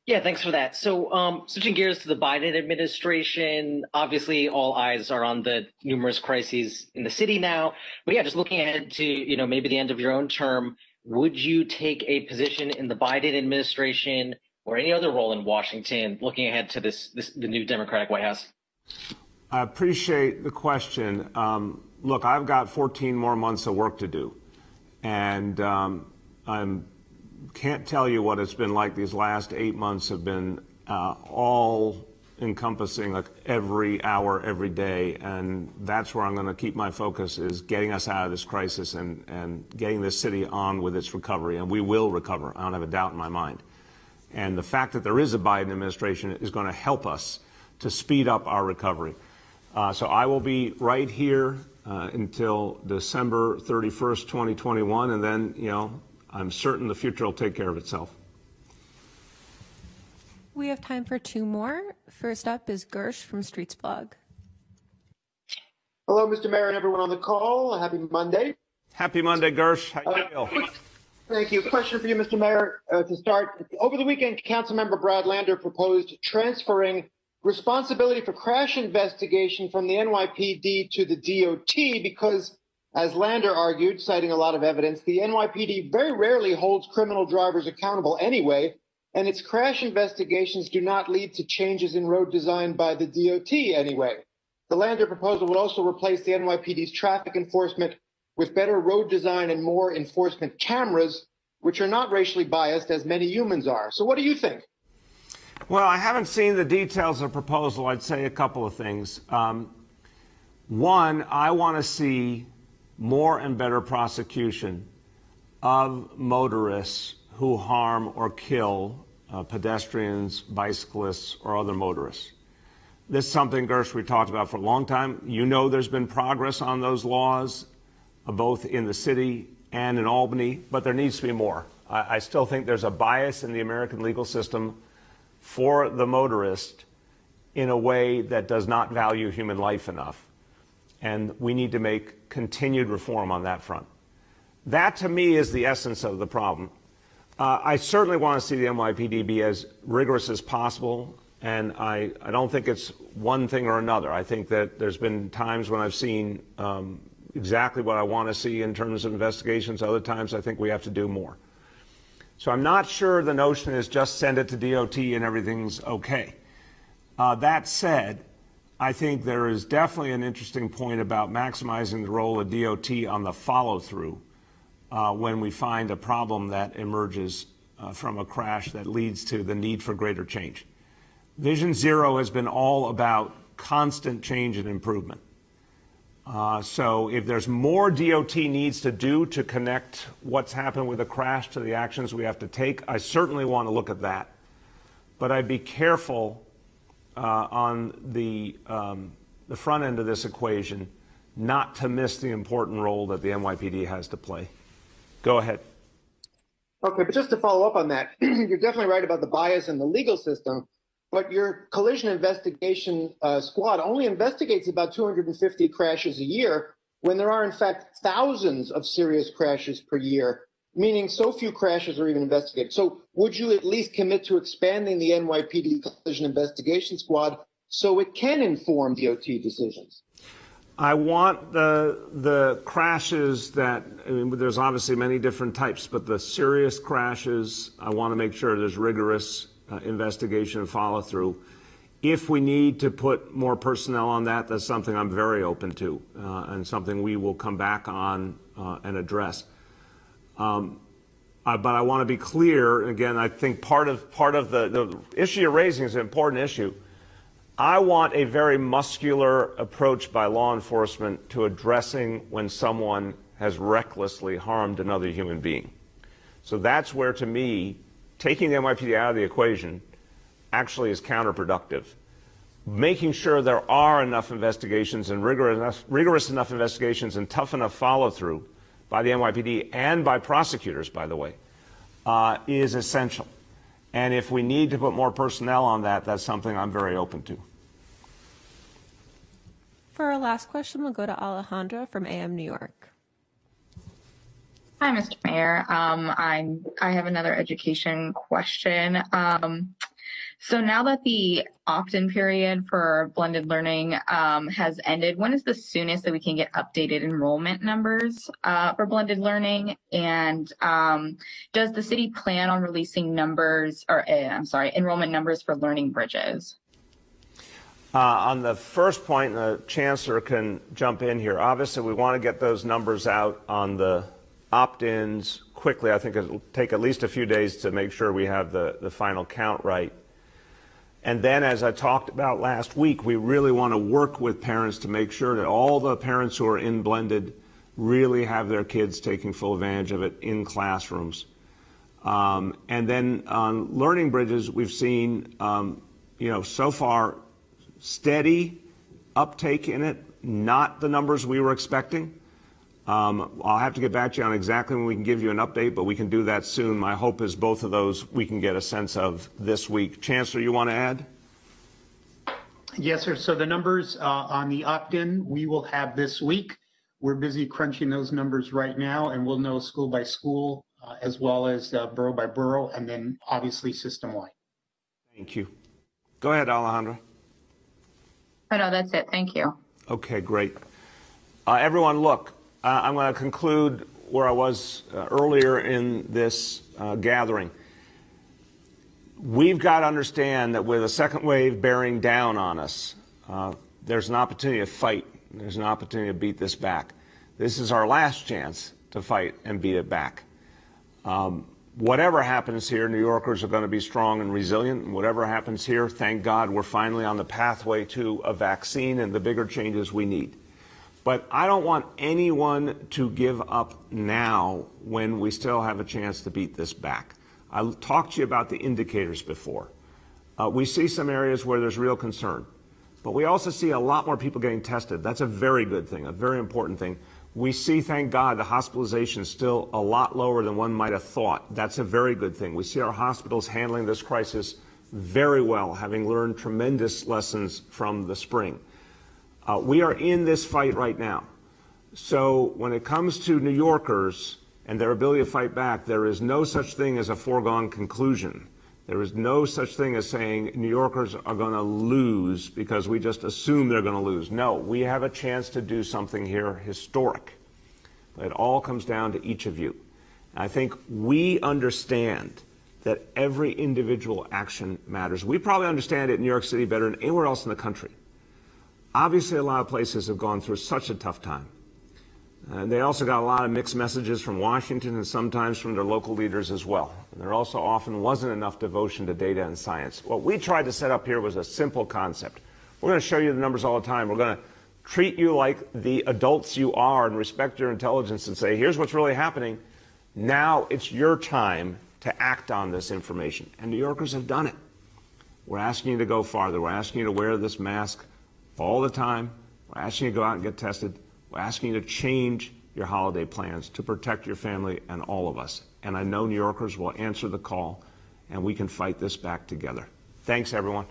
Yeah, thanks for that. So, switching gears to the Biden administration, obviously all eyes are on the numerous crises in the city now. But yeah, just looking ahead to, maybe the end of your own term, would you take a position in the Biden administration or any other role in Washington, looking ahead to the new Democratic White House? I appreciate the question. Look, I've got 14 more months of work to do, and I can't tell you what it's been like. These last 8 months have been all encompassing, like every hour, every day, and that's where I'm going to keep my focus, is getting us out of this crisis and getting this city on with its recovery, and we will recover. I don't have a doubt in my mind. And the fact that there is a Biden administration is going to help us to speed up our recovery. So I will be right here until December 31st, 2021, and then, I'm certain the future will take care of itself. We have time for two more. First up is Gersh from Streets Blog. Hello, Mr. Mayor and everyone on the call. Happy Monday. Happy Monday, Gersh. How you feel? Thank you. Question for you, Mr. Mayor, to start. Over the weekend, Councilmember Brad Lander proposed transferring responsibility for crash investigation from the NYPD to the DOT because, as Lander argued, citing a lot of evidence, the NYPD very rarely holds criminal drivers accountable anyway, and its crash investigations do not lead to changes in road design by the DOT anyway. The Lander proposal would also replace the NYPD's traffic enforcement with better road design and more enforcement cameras, which are not racially biased as many humans are. So what do you think? Well, I haven't seen the details of the proposal. I'd say a couple of things. One, I want to see more and better prosecution of motorists who harm or kill pedestrians, bicyclists, or other motorists. This is something, Gersh, we talked about for a long time. There's been progress on those laws, both in the city and in Albany, but there needs to be more. I still think there's a bias in the American legal system for the motorist in a way that does not value human life enough. And we need to make continued reform on that front. That, to me, is the essence of the problem. I certainly want to see the NYPD be as rigorous as possible, and I don't think it's one thing or another. I think that there's been times when I've seen exactly what I want to see in terms of investigations. Other times I think we have to do more. So I'm not sure the notion is just send it to DOT and everything's okay. That said, I think there is definitely an interesting point about maximizing the role of DOT on the follow-through when we find a problem that emerges from a crash that leads to the need for greater change. Vision Zero has been all about constant change and improvement. So if there's more DOT needs to do to connect what's happened with a crash to the actions we have to take, I certainly want to look at that. But I'd be careful on the front end of this equation not to miss the important role that the NYPD has to play. Go ahead. Okay, but just to follow up on that, you're definitely right about the bias in the legal system, but your collision investigation squad only investigates about 250 crashes a year when there are, in fact, thousands of serious crashes per year, meaning so few crashes are even investigated. So would you at least commit to expanding the NYPD collision investigation squad so it can inform DOT decisions? I want the crashes that, there's obviously many different types, but the serious crashes, I want to make sure there's rigorous investigation and follow through. If we need to put more personnel on that, that's something I'm very open to and something we will come back on and address. But I want to be clear, again, I think part of the issue you're raising is an important issue. I want a very muscular approach by law enforcement to addressing when someone has recklessly harmed another human being. So that's where, to me, taking the NYPD out of the equation actually is counterproductive. Making sure there are enough investigations and rigorous enough investigations and tough enough follow-through by the NYPD and by prosecutors, by the way, is essential. And if we need to put more personnel on that, that's something I'm very open to. For our last question, we'll go to Alejandra from AM New York. Hi, Mr. Mayor. I have another education question. So now that the opt-in period for blended learning has ended, when is the soonest that we can get updated enrollment numbers for blended learning? And does the city plan on releasing numbers, or enrollment numbers for learning bridges? On the first point, and the chancellor can jump in here, obviously we want to get those numbers out on the opt-ins quickly. I think it'll take at least a few days to make sure we have the final count right. And then, as I talked about last week, we really want to work with parents to make sure that all the parents who are in blended really have their kids taking full advantage of it in classrooms. And then on learning bridges, we've seen, so far steady uptake in it, not the numbers we were expecting. I'll have to get back to you on exactly when we can give you an update, but we can do that soon. My hope is both of those we can get a sense of this week. Chancellor, you want to add? Yes, sir. So the numbers on the opt-in, we will have this week. We're busy crunching those numbers right now, and we'll know school by school as well as borough by borough, and then obviously system-wide. Thank you. Go ahead, Alejandra. Oh, no, that's it. Thank you. Okay, great. Everyone, look. I'm going to conclude where I was earlier in this gathering. We've got to understand that with a second wave bearing down on us, there's an opportunity to fight. There's an opportunity to beat this back. This is our last chance to fight and beat it back. Whatever happens here, New Yorkers are going to be strong and resilient. And whatever happens here, thank God we're finally on the pathway to a vaccine and the bigger changes we need. But I don't want anyone to give up now when we still have a chance to beat this back. I talked to you about the indicators before. We see some areas where there's real concern, but we also see a lot more people getting tested. That's a very good thing, a very important thing. We see, thank God, the hospitalization is still a lot lower than one might have thought. That's a very good thing. We see our hospitals handling this crisis very well, having learned tremendous lessons from the spring. We are in this fight right now. So when it comes to New Yorkers and their ability to fight back, there is no such thing as a foregone conclusion. There is no such thing as saying New Yorkers are going to lose because we just assume they're going to lose. No, we have a chance to do something here historic. But it all comes down to each of you. And I think we understand that every individual action matters. We probably understand it in New York City better than anywhere else in the country. Obviously, a lot of places have gone through such a tough time. They also got a lot of mixed messages from Washington and sometimes from their local leaders as well. And there also often wasn't enough devotion to data and science. What we tried to set up here was a simple concept. We're going to show you the numbers all the time. We're going to treat you like the adults you are and respect your intelligence and say, here's what's really happening. Now it's your time to act on this information. And New Yorkers have done it. We're asking you to go farther. We're asking you to wear this mask all the time. We're asking you to go out and get tested. We're asking you to change your holiday plans to protect your family and all of us. And I know New Yorkers will answer the call, and we can fight this back together. Thanks, everyone.